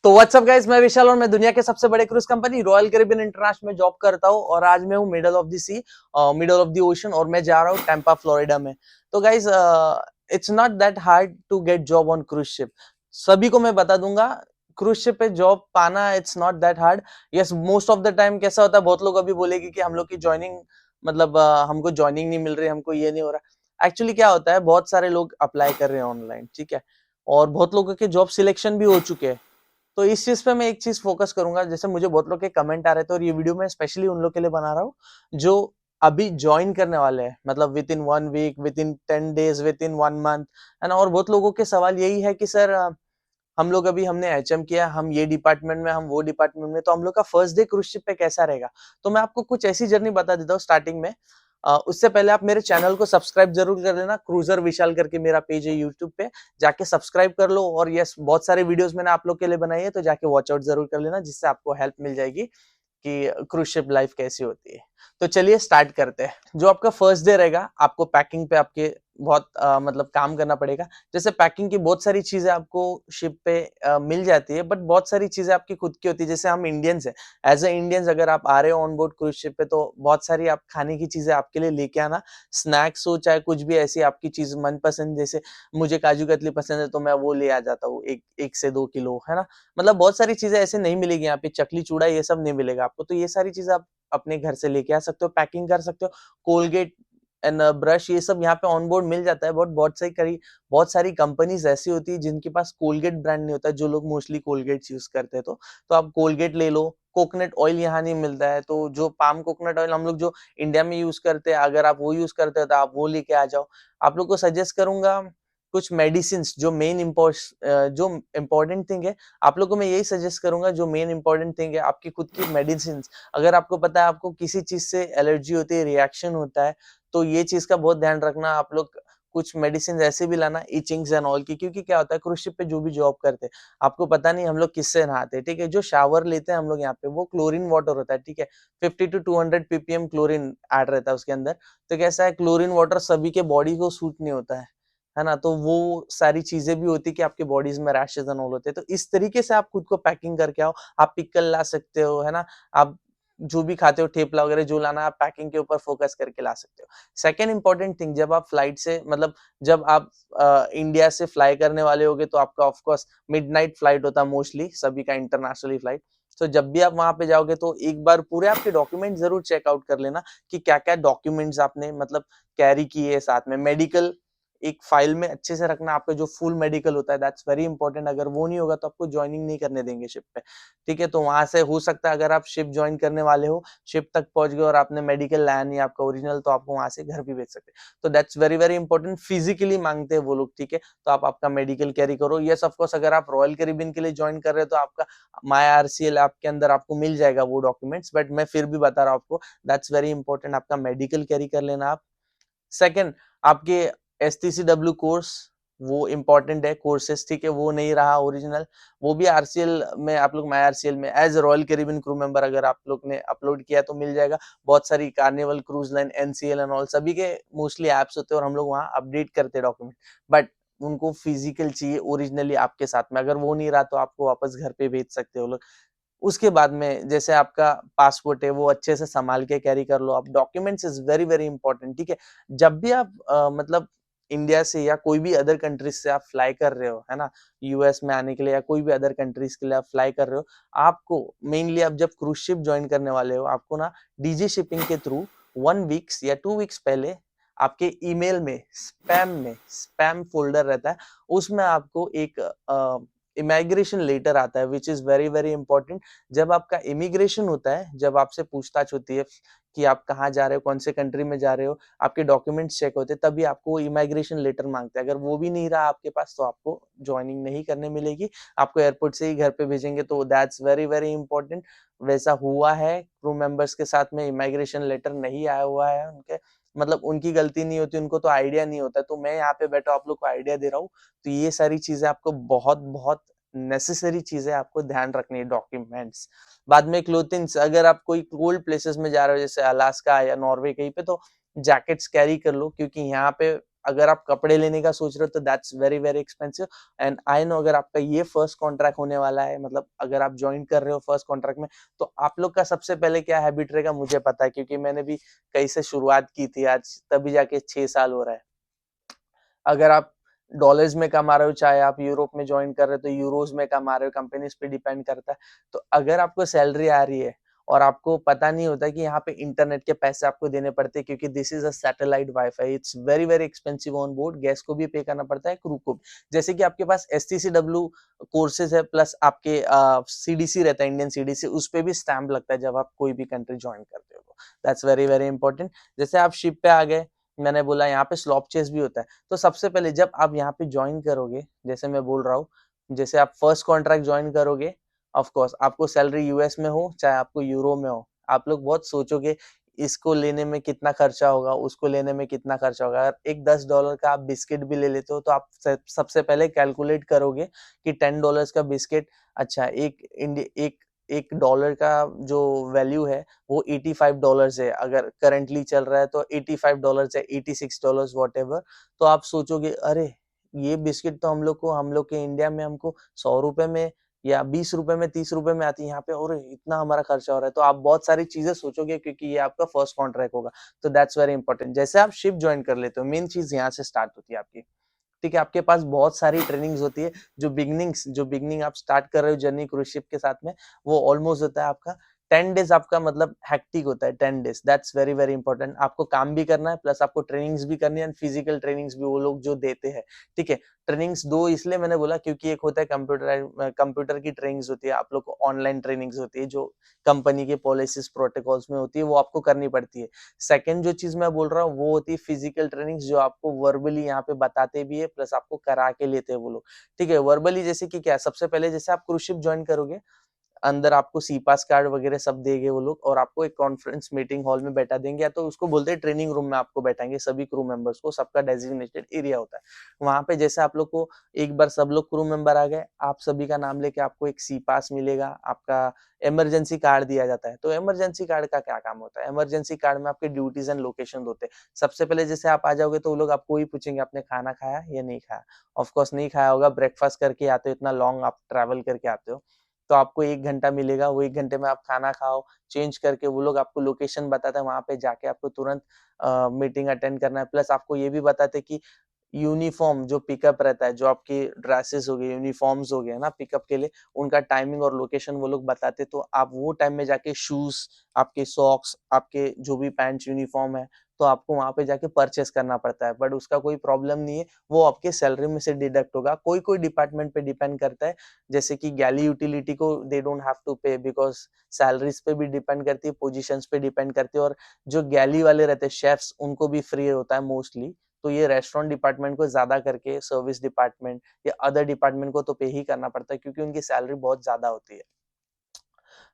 तो WhatsApp guys, मैं विशाल और मैं दुनिया के सबसे बड़े cruise company Royal Caribbean International में जॉब करता हूँ और आज मैं हूँ middle of the sea, middle of the ocean और मैं जा रहा हूँ टैंपा फ्लोरिडा में। तो guys, it's not that hard to get job on cruise ship. सभी को मैं बता दूंगा, क्रूज शिप पे जॉब पाना it's not that hard. Yes, most of the time कैसा होता है, बहुत लोग अभी बोलेगी कि हम लोग की ज्वाइनिंग मतलब हमको ज्वाइनिंग नहीं मिल रही, हमको ये नहीं हो रहा। एक्चुअली क्या होता है, बहुत सारे लोग अप्लाई कर रहे हैं ऑनलाइन, ठीक है, और बहुत लोगों के जॉब सिलेक्शन भी हो चुके हैं। तो इस चीज पे मैं एक चीज फोकस करूंगा। जैसे मुझे बहुत लोग के कमेंट आ रहे थे और ये वीडियो मैं स्पेशली उन लोग के लिए बना रहा हूँ जो अभी ज्वाइन करने वाले हैं, मतलब within 1 week, within 10 days, within 1 month, है ना। और बहुत लोगों के सवाल यही है कि सर, हम लोग अभी हमने एचएम किया, हम ये डिपार्टमेंट में, हम वो डिपार्टमेंट में, तो हम लोग का फर्स्ट डे क्रूज शिप पे कैसा रहेगा। तो मैं आपको कुछ ऐसी जर्नी बता देता हूँ स्टार्टिंग में। उससे पहले आप मेरे चैनल को सब्सक्राइब जरूर कर लेना। क्रूजर विशाल करके मेरा पेज है यूट्यूब पे, जाके सब्सक्राइब कर लो। और यस, बहुत सारे वीडियोस मैंने आप लोग के लिए बनाई है, तो जाके वॉच आउट जरूर कर लेना, जिससे आपको हेल्प मिल जाएगी कि क्रूज शिप लाइफ कैसी होती है। तो चलिए स्टार्ट करते हैं। जो आपका फर्स्ट डे रहेगा, आपको पैकिंग पे आपके बहुत मतलब काम करना पड़ेगा। जैसे पैकिंग की बहुत सारी चीजें आपको शिप पे मिल जाती है, बट बहुत सारी चीजें आपकी खुद की होती है। जैसे हम इंडियंस हैं, एज ए इंडियंस अगर आप आ रहे हो ऑन बोर्ड क्रूज शिप पे, तो बहुत सारी आप खाने की चीजें आपके लिए लेके आना। स्नैक्स हो चाहे कुछ भी, ऐसी आपकी चीज मनपसंद, जैसे मुझे काजू कतली पसंद है तो मैं वो ले आ जाता हूँ, 1 से 2 किलो, है ना। मतलब बहुत सारी चीजें ऐसे नहीं मिलेगी यहाँ पे, चकली चूड़ा ये सब नहीं मिलेगा आपको। तो ये सारी चीजें आप अपने घर से लेके आ सकते हो, पैकिंग कर सकते हो। कोलगेट एंड ब्रश, ये सब यहाँ पे ऑन बोर्ड मिल जाता है। बहुत सारी कंपनीज ऐसी होती है जिनके पास कोलगेट ब्रांड नहीं होता है, जो लोग मोस्टली कोलगेट यूज करते हैं। तो आप कोलगेट ले लो। कोकोनट ऑयल यहाँ नहीं मिलता है, तो जो पाम कोकोनट ऑयल हम लोग जो इंडिया में यूज करते हैं, अगर आप वो यूज करते हो तो आप वो लेके आ जाओ। आप लोग को सजेस्ट करूंगा कुछ मेडिसिन, जो इम्पोर्टेंट थिंग है, आप लोगों को मैं यही सजेस्ट करूंगा। जो मेन इंपॉर्टेंट थिंग है, आपकी खुद की मेडिसिन। अगर आपको पता है आपको किसी चीज से एलर्जी होती है, रिएक्शन होता है, तो ये चीज का बहुत ध्यान रखना। आप लोग कुछ मेडिसिन ऐसे भी लाना, इचिंग्स एंड ऑल की, क्योंकि क्या होता है क्रूज शिप पे जो भी जॉब करते हैं, आपको पता नहीं हम लोग किससे नहाते हैं, ठीक है। जो शावर लेते हैं हम लोग यहाँ पे, वो क्लोरीन वाटर होता है, ठीक है। 50 to 200 ppm क्लोरीन ऐड रहता है उसके अंदर। तो कैसा है, क्लोरीन वाटर सभी के बॉडी को सूट नहीं होता है ना। तो वो सारी चीजें भी होती है कि आपके बॉडीज में रैशेज एंड ऑल होते हैं। तो इस तरीके से आप खुद को पैकिंग करके आओ। आप पिकल ला सकते हो, है ना। आप जो भी खाते हो, ठेपला वगैरह जो लाना, आप पैकिंग के ऊपर फोकस करके ला सकते हो। सेकेंड इंपॉर्टेंट थिंग, जब आप फ्लाइट से, मतलब जब आप इंडिया से फ्लाई करने वाले होगे, तो आपका ऑफकोर्स मिडनाइट फ्लाइट होता है मोस्टली सभी का, इंटरनेशनली फ्लाइट। तो जब भी आप वहां पे जाओगे, तो एक बार पूरे आपके डॉक्यूमेंट जरूर चेकआउट कर लेना कि क्या क्या डॉक्यूमेंट्स आपने मतलब कैरी किए साथ में। मेडिकल एक फाइल में अच्छे से रखना, आपका जो फुल मेडिकल होता है, दैट्स वेरी इंपॉर्टेंट। अगर वो नहीं होगा तो आपको ज्वाइनिंग नहीं करने देंगे शिप पे, ठीक है। तो वहां से हो सकता है, अगर आप शिप ज्वाइन करने वाले हो, शिप तक पहुंच गए और आपने मेडिकल लाया नहीं आपका ओरिजिनल, तो आपको वहां से घर भी भेज सकते हैं। तो that's very very important. Physically मांगते हैं वो लोग, ठीक है। तो आप आपका मेडिकल कैरी करो। यस, ऑफकोर्स अगर आप रॉयल कैरिबियन के लिए ज्वाइन कर रहे हो, तो आपका माई आरसीएल ऐप के अंदर आपको मिल जाएगा वो डॉक्यूमेंट्स, बट मैं फिर भी बता रहा हूँ आपको, दैट्स वेरी इंपॉर्टेंट, आपका मेडिकल कैरी कर लेना आप। सेकंड, आपके STCW कोर्स, वो इम्पोर्टेंट है कोर्सेस, ठीक है। वो नहीं रहा ओरिजिनल, वो भी आरसीएल में, आप लोग माई आरसीएल में as Royal Caribbean crew member अगर आप लोग ने अपलोड किया तो मिल जाएगा। बहुत सारी carnival, cruise line, NCL and all, सभी के मोस्टली एप्स होते हैं और हम लोग वहाँ अपडेट करते हैं डॉक्यूमेंट, बट उनको फिजिकल चाहिए ओरिजिनली आपके साथ में। अगर वो नहीं रहा तो आपको वापस घर पे भेज सकते हो लोग। उसके बाद में जैसे आपका पासपोर्ट है, वो अच्छे से संभाल के कैरी कर लो आप। Documents is very very important, ठीक है। जब भी आप मतलब इंडिया से या कोई भी अदर कंट्रीज से आप फ्लाई कर रहे हो, है ना, यूएस में आने के लिए या कोई भी अदर कंट्रीज के लिए आप फ्लाई कर रहे हो, आपको मेनली, आप जब क्रूज शिप ज्वाइन करने वाले हो, आपको ना डीजी शिपिंग के थ्रू 1 वीक्स या 2 वीक्स पहले आपके ईमेल में स्पैम फोल्डर रहता है, उसमें आपको एक इमिग्रेशन लेटर आता है, which is very very important. जब आपका इमिग्रेशन होता है, जब आपसे पूछताछ होती है कि आप कहाँ जा रहे हो, कौन से कंट्री में जा रहे हो, आपके डॉक्यूमेंट्स चेक होते हैं, तभी आपको इमिग्रेशन लेटर मांगते हैं। अगर वो भी नहीं रहा आपके पास, तो आपको ज्वाइनिंग नहीं करने मिलेगी, आपको एयरपोर्ट से ही घर पे भेजेंगे। तो दैट्स वेरी वेरी इंपॉर्टेंट। वैसा हुआ है क्रू मेंबर्स के साथ में, इमिग्रेशन लेटर नहीं आया हुआ है उनके, मतलब उनकी गलती नहीं होती, उनको तो आइडिया नहीं होता। तो मैं यहाँ पे बैठा आप लोग को आइडिया दे रहा हूँ। तो ये सारी चीजें आपको बहुत बहुत नेसेसरी चीजें आपको ध्यान रखनी है, डॉक्यूमेंट्स। बाद में क्लोथिंग्स, अगर आप कोई कोल्ड प्लेसेस में जा रहे हो, जैसे अलास्का या नॉर्वे कहीं पे, तो जैकेट्स कैरी कर लो, क्योंकि यहाँ पे अगर आप कपड़े लेने का सोच रहे हो तो that's very very expensive. And I know अगर आपका ये फर्स्ट कॉन्ट्रैक्ट होने वाला है, मतलब अगर आप ज्वाइन कर रहे हो फर्स्ट कॉन्ट्रैक्ट में, तो आप लोग का सबसे पहले क्या हैबिट रहेगा मुझे पता है, क्योंकि मैंने भी कहीं से शुरुआत की थी, आज तभी जाके 6 साल हो रहा है। अगर आप डॉलर्स में कमा रहे हो, चाहे आप यूरोप में ज्वाइन कर रहे हो तो यूरोज में कमा रहे हो, कंपनीज पे डिपेंड करता है। तो अगर आपको सैलरी आ रही है और आपको पता नहीं होता कि यहाँ पे इंटरनेट के पैसे आपको देने पड़ते हैं, क्योंकि this is a satellite wifi, it's very very expensive on board, gas को भी पे करना पड़ता है, क्रू को भी। जैसे कि आपके पास STCW कोर्सेज है, प्लस आपके CDC रहता है, इंडियन CDC, उस पे भी स्टैम्प लगता है जब आप कोई भी कंट्री ज्वाइन करते हो। That's very very important. जैसे आप शिप पे आ गए, मैंने बोला यहाँ पे स्लॉप चेस भी होता है। तो सबसे पहले जब आप यहाँ पे ज्वाइन करोगे, जैसे मैं बोल रहा हूँ, जैसे आप फर्स्ट कॉन्ट्रैक्ट ज्वाइन करोगे, ऑफ कोर्स आपको सैलरी यूएस में हो चाहे आपको यूरो में हो, आप लोग बहुत सोचोगे इसको लेने में कितना खर्चा होगा, उसको लेने में कितना खर्चा होगा। अगर एक $10 का आप बिस्किट भी ले लेते हो तो आप सबसे पहले कैलकुलेट करोगे कि $10 का बिस्किट, अच्छा एक डॉलर का जो वैल्यू है वो $85 है, अगर करंटली चल रहा है तो $85 है, $86 वॉट एवर। तो आप सोचोगे अरे ये बिस्किट तो हम लोग के इंडिया में हमको 100 रुपए में या 20 रुपए में, 30 रुपए में आती है, यहाँ पे और इतना हमारा खर्चा हो रहा है। तो आप बहुत सारी चीजें सोचोगे क्योंकि ये आपका फर्स्ट कॉन्ट्रैक्ट होगा। तो दैट्स वेरी इंपॉर्टेंट। जैसे आप शिप ज्वाइन कर लेते हो, मेन चीज यहाँ से स्टार्ट होती है आपकी, ठीक है। आपके पास बहुत सारी ट्रेनिंग्स होती है, जो बिगनिंग आप स्टार्ट कर रहे हो जर्नी क्रूज शिप के साथ में, वो ऑलमोस्ट होता है आपका 10 डेज, आपका मतलब हैक्टिक होता है 10 days. That's very very important. आपको काम भी करना है, प्लस आपको ट्रेनिंग्स भी करनी है, एंड फिजिकल ट्रेनिंग्स भी वो लोग जो देते हैं, ठीक है। ट्रेनिंग्स दो इसलिए मैंने बोला क्योंकि एक होता है कंप्यूटर की ट्रेनिंग्स होती है, आप लोग को ऑनलाइन ट्रेनिंग्स होती है जो कंपनी के पॉलिसीज प्रोटोकॉल्स में होती है, वो आपको करनी पड़ती है। सेकंड जो चीज मैं बोल रहा हूँ वो होती है फिजिकल ट्रेनिंग्स, जो आपको वर्बली यहाँ पे बताते भी है, प्लस आपको करा के लेते हैं वो लोग, ठीक है। वर्बली जैसे कि क्या, सबसे पहले जैसे आप क्रूज शिप ज्वाइन करोगे, अंदर आपको सी पास कार्ड वगैरह सब देंगे वो लोग, और आपको एक कॉन्फ्रेंस मीटिंग हॉल में बैठा देंगे, या तो उसको बोलते हैं ट्रेनिंग रूम में आपको बैठाएंगे सभी क्रू मेंबर्स को, सबका डेजिग्नेटेड एरिया होता है वहां पे। जैसे आप लोग को एक बार सब लोग क्रू मेंबर आ गए, आप सभी का नाम लेके आपको एक सी पास मिलेगा, आपका इमरजेंसी कार्ड दिया जाता है। तो इमरजेंसी कार्ड का क्या काम होता है, इमरजेंसी कार्ड में आपके ड्यूटीज एंड लोकेशन होते हैं। सबसे पहले जैसे आप आ जाओगे तो वो लोग आपको ही पूछेंगे आपने खाना खाया या नहीं खाया। ऑफकोर्स नहीं खाया होगा, ब्रेकफास्ट करके आते हो, इतना लॉन्ग आप ट्रैवल करके आते हो, तो आपको 1 घंटा मिलेगा, वो 1 घंटे में आप खाना खाओ, चेंज करके वो लोग आपको लोकेशन बताते हैं, वहां पे जाके आपको तुरंत मीटिंग अटेंड करना है। प्लस आपको ये भी बताते हैं कि यूनिफॉर्म जो पिकअप रहता है, जो आपकी ड्रेसेस हो गए, यूनिफॉर्म्स हो गए ना पिकअप के लिए, उनका टाइमिंग और लोकेशन वो लोग बताते, तो आप वो टाइम में जाके शूज, आपके सॉक्स, आपके जो भी पैंट्स यूनिफॉर्म है, तो आपको वहां पे जाके परचेस करना पड़ता है। बट उसका कोई प्रॉब्लम नहीं है, वो आपके सैलरी में से डिडक्ट होगा। कोई कोई डिपार्टमेंट पे डिपेंड करता है, जैसे कि गैली यूटिलिटी को दे डोंट हैव टू पे, बिकॉज सैलरीज पे भी डिपेंड करती है, पोजीशंस पे डिपेंड करती है, और जो गैली वाले रहते हैं शेफ्स, उनको भी फ्री होता है मोस्टली। तो ये रेस्टोरेंट डिपार्टमेंट को ज्यादा करके सर्विस डिपार्टमेंट या अदर डिपार्टमेंट को तो पे ही करना पड़ता है, क्योंकि उनकी सैलरी बहुत ज्यादा होती है।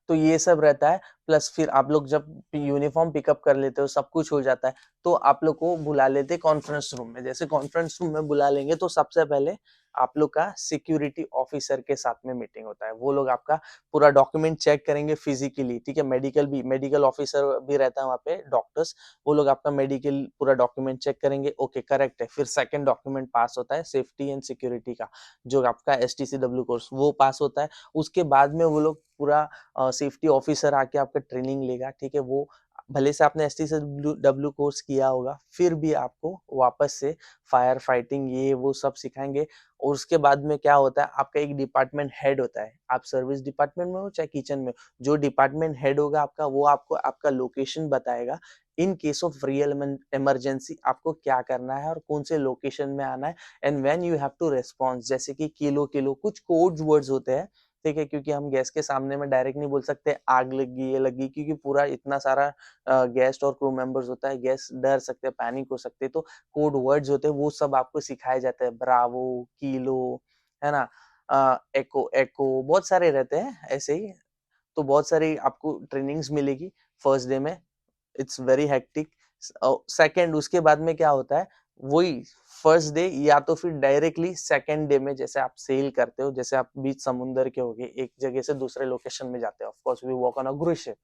तो ये सब रहता है। प्लस फिर आप लोग जब यूनिफॉर्म पिकअप कर लेते हो, सब कुछ हो जाता है, तो आप लोग को बुला लेते हैं कॉन्फ्रेंस रूम में। जैसे कॉन्फ्रेंस रूम में बुला लेंगे तो सबसे पहले आप लोग का सिक्योरिटी ऑफिसर के साथ में मीटिंग होता है। वो लोग आपका पूरा डॉक्यूमेंट चेक करेंगे फिजिकली, ठीक है। मेडिकल ऑफिसर भी रहता है वहाँ पे, डॉक्टर्स, वो लोग आपका मेडिकल पूरा डॉक्यूमेंट चेक करेंगे, ओके करेक्ट है। फिर सेकंड डॉक्यूमेंट पास होता है सेफ्टी एंड सिक्योरिटी का, जो आपका STCW कोर्स, वो पास होता है। उसके बाद में वो लोग पूरा सेफ्टी ऑफिसर आके आपका ट्रेनिंग लेगा, ठीक है। वो भले से आपने STCW कोर्स किया होगा, फिर भी आपको वापस से फायर फाइटिंग ये वो सब सिखाएंगे। और उसके बाद में क्या होता है, आपका एक डिपार्टमेंट हेड होता है, आप सर्विस डिपार्टमेंट में हो चाहे किचन में, जो डिपार्टमेंट हेड होगा आपका, वो आपको आपका लोकेशन बताएगा। In case of real emergency आपको क्या करना है और कौन से लोकेशन में आना है, and when you have to response, जैसे कि किलो किलो कुछ कोड वर्ड्स होते हैं, ठीक है। क्योंकि हम गैस के सामने में डायरेक्ट नहीं बोल सकते आग लगी ये लगी, क्योंकि पूरा इतना सारा गेस्ट और क्रू मेंबर्स होता है, गेस्ट डर सकते हैं, पैनिक हो सकते हैं। तो कोड वर्ड्स होते हैं, वो सब आपको सिखाए जाते हैं, ब्रावो, किलो, है ना, एको एको, बहुत सारे रहते हैं ऐसे ही। तो बहुत सारी आपको ट्रेनिंग्स मिलेगी फर्स्ट डे में, इट्स वेरी हेक्टिक। सेकंड, उसके बाद में क्या होता है, वही फर्स्ट डे या तो फिर डायरेक्टली सेकंड डे में, जैसे आप सेल करते हो, जैसे आप बीच समुंदर के होगे, एक जगह से दूसरे लोकेशन में जाते हो, of course we walk on a cruise ship.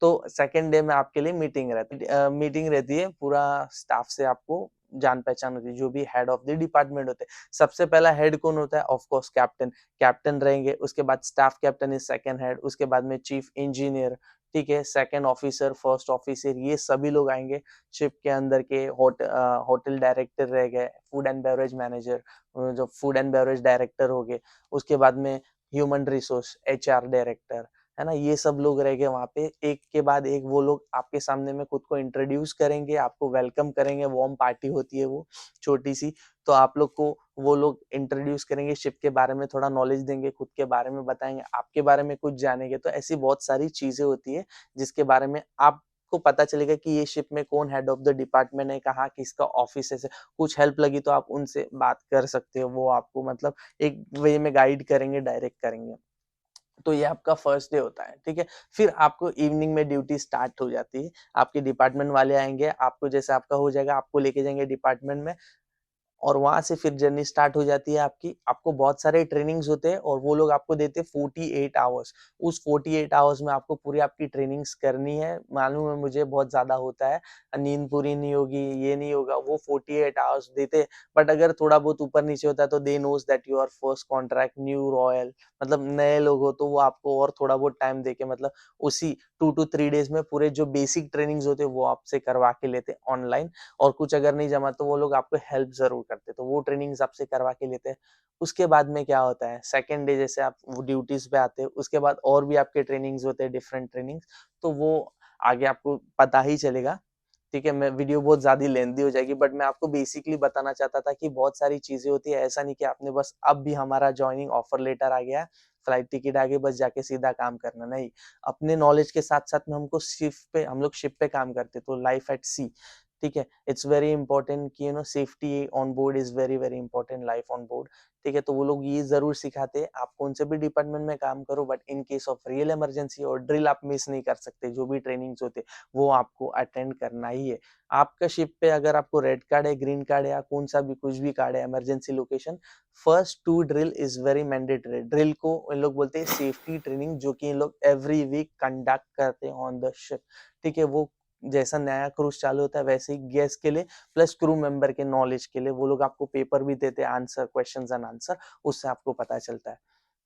तो सेकंड डे में आपके लिए मीटिंग रहती है, पूरा स्टाफ से आपको जान पहचान होती है, जो भी हेड ऑफ द डिपार्टमेंट होते हैं। सबसे पहला हेड कौन होता है? Of course captain. कैप्टन रहेंगे, उसके बाद staff captain is second head, उसके बाद में चीफ इंजीनियर, ठीक है, सेकंड ऑफिसर, फर्स्ट ऑफिसर, ये सभी लोग आएंगे। शिप के अंदर के होटल डायरेक्टर रह गए, फूड एंड बेवरेज मैनेजर, जो फूड एंड बेवरेज डायरेक्टर हो गए, उसके बाद में ह्यूमन रिसोर्स एचआर डायरेक्टर, है ना, ये सब लोग रह गए वहां पे। एक के बाद एक वो लोग आपके सामने में खुद को इंट्रोड्यूस करेंगे, आपको वेलकम करेंगे, वार्म पार्टी होती है वो छोटी सी, तो आप लोग को वो लोग इंट्रोड्यूस करेंगे, शिप के बारे में थोड़ा नॉलेज देंगे, खुद के बारे में बताएंगे, आपके बारे में कुछ जानेंगे। तो ऐसी बहुत सारी चीजें होती है जिसके बारे में आपको पता चलेगा कि ये शिप में कौन हेड ऑफ द डिपार्टमेंट है, कहाँ किसका ऑफिस है। कुछ हेल्प लगी तो आप उनसे बात कर सकते हो, वो आपको मतलब एक वे में गाइड करेंगे, डायरेक्ट करेंगे। तो ये आपका फर्स्ट डे होता है, ठीक है। फिर आपको इवनिंग में ड्यूटी स्टार्ट हो जाती है, आपके डिपार्टमेंट वाले आएंगे, आपको जैसे आपका हो जाएगा, आपको लेके जाएंगे डिपार्टमेंट में, और वहां से फिर जर्नी स्टार्ट हो जाती है आपकी। आपको बहुत सारे ट्रेनिंग्स होते हैं और वो लोग आपको देते हैं 48 आवर्स। उस 48 आवर्स में आपको पूरी आपकी ट्रेनिंग्स करनी है। मालूम है मुझे बहुत ज्यादा होता है, नींद पूरी नहीं होगी, ये नहीं होगा, वो 48 आवर्स देते हैं। बट अगर थोड़ा बहुत ऊपर नीचे होता है तो they knows that you are first contract new Royal, मतलब नए लोग हो, तो वो आपको और थोड़ा बहुत टाइम देके मतलब उसी 2 to 3 डेज में पूरे जो बेसिक ट्रेनिंग्स होते हैं वो आपसे करवा के लेते ऑनलाइन। और कुछ अगर नहीं जमा तो वो लोग आपको हेल्प जरूर करते, तो वो ट्रेनिंग्स आपसे करवा के लेते हैं। उसके बाद में क्या होता है, सेकेंड डे जैसे आप ड्यूटीज पे आते हो, उसके बाद और भी आपके ट्रेनिंग्स होते हैं, डिफरेंट ट्रेनिंग्स, तो वो आगे आपको पता ही चलेगा। ठीक है, मैं वीडियो बहुत ज्यादा लेंदी हो जाएगी, बट मैं आपको बेसिकली बताना चाहता था कि बहुत सारी चीजें होती है। ऐसा नहीं कि आपने बस अब भी हमारा ज्वाइनिंग ऑफर लेटर आ गया, फ्लाइट टिकट आ गई, बस जाके सीधा काम करना, नहीं। अपने नॉलेज के साथ साथ में हम लोग शिप पे काम करते, तो लाइफ एट सी, ठीक है, इट्स वेरी इंपॉर्टेंट कि safety on board is very very important, life on board, ठीक है। तो वो लोग ये जरूर सिखाते हैं, आप कौन से भी डिपार्टमेंट में काम करो, but in case of real emergency और ड्रिल आप मिस नहीं कर सकते। जो भी ट्रेनिंग्स होते वो आपको अटेंड करना ही है। आपका शिप पे अगर आपको रेड कार्ड है, ग्रीन कार्ड है, या कौन सा भी कुछ भी कार्ड है, emergency location, first 2 drill is very mandatory. Drill को इन लोग बोलते हैं सेफ्टी ट्रेनिंग, जो कि इन लोग एवरी वीक कंडक्ट करते हैं ऑन द शिप, ठीक है। वो जैसा नया क्रूज चालू होता है वैसे ही गेस्ट के लिए प्लस क्रू मेंबर के नॉलेज के लिए वो लोग आपको पेपर भी देते हैं, आंसर, क्वेश्चंस एंड आंसर, उससे आपको पता चलता है।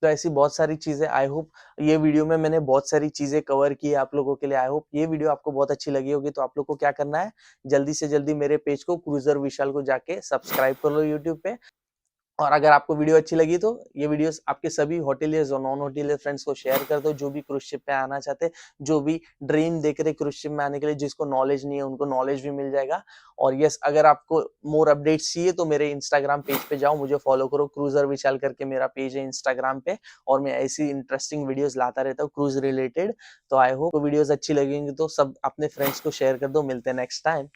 तो ऐसी बहुत सारी चीजें, आई होप ये वीडियो में मैंने बहुत सारी चीजें कवर की है आप लोगों के लिए। आई होप ये वीडियो आपको बहुत अच्छी लगी होगी। तो आप लोग को क्या करना है, जल्दी से जल्दी मेरे पेज को क्रूजर विशाल को जाके सब्सक्राइब कर लो यूट्यूब पे। और अगर आपको वीडियो अच्छी लगी तो ये वीडियोस आपके सभी होटेलियर्स और नॉन होटेलियर फ्रेंड्स को शेयर कर दो, जो भी क्रूज शिप पे आना चाहते, जो भी ड्रीम देख रहे क्रूज शिप में आने के लिए, जिसको नॉलेज नहीं है उनको नॉलेज भी मिल जाएगा। और यस, अगर आपको मोर अपडेट्स चाहिए तो मेरे इंस्टाग्राम पेज पे जाओ, मुझे फॉलो करो, क्रूजर विशाल करके मेरा पेज है इंस्टाग्राम पे, और मैं ऐसी इंटरेस्टिंग वीडियोस लाता रहता हूँ क्रूज रिलेटेड। तो आई होप वीडियोस अच्छी लगेंगी तो सब अपने फ्रेंड्स को शेयर कर दो। मिलते हैं नेक्स्ट टाइम।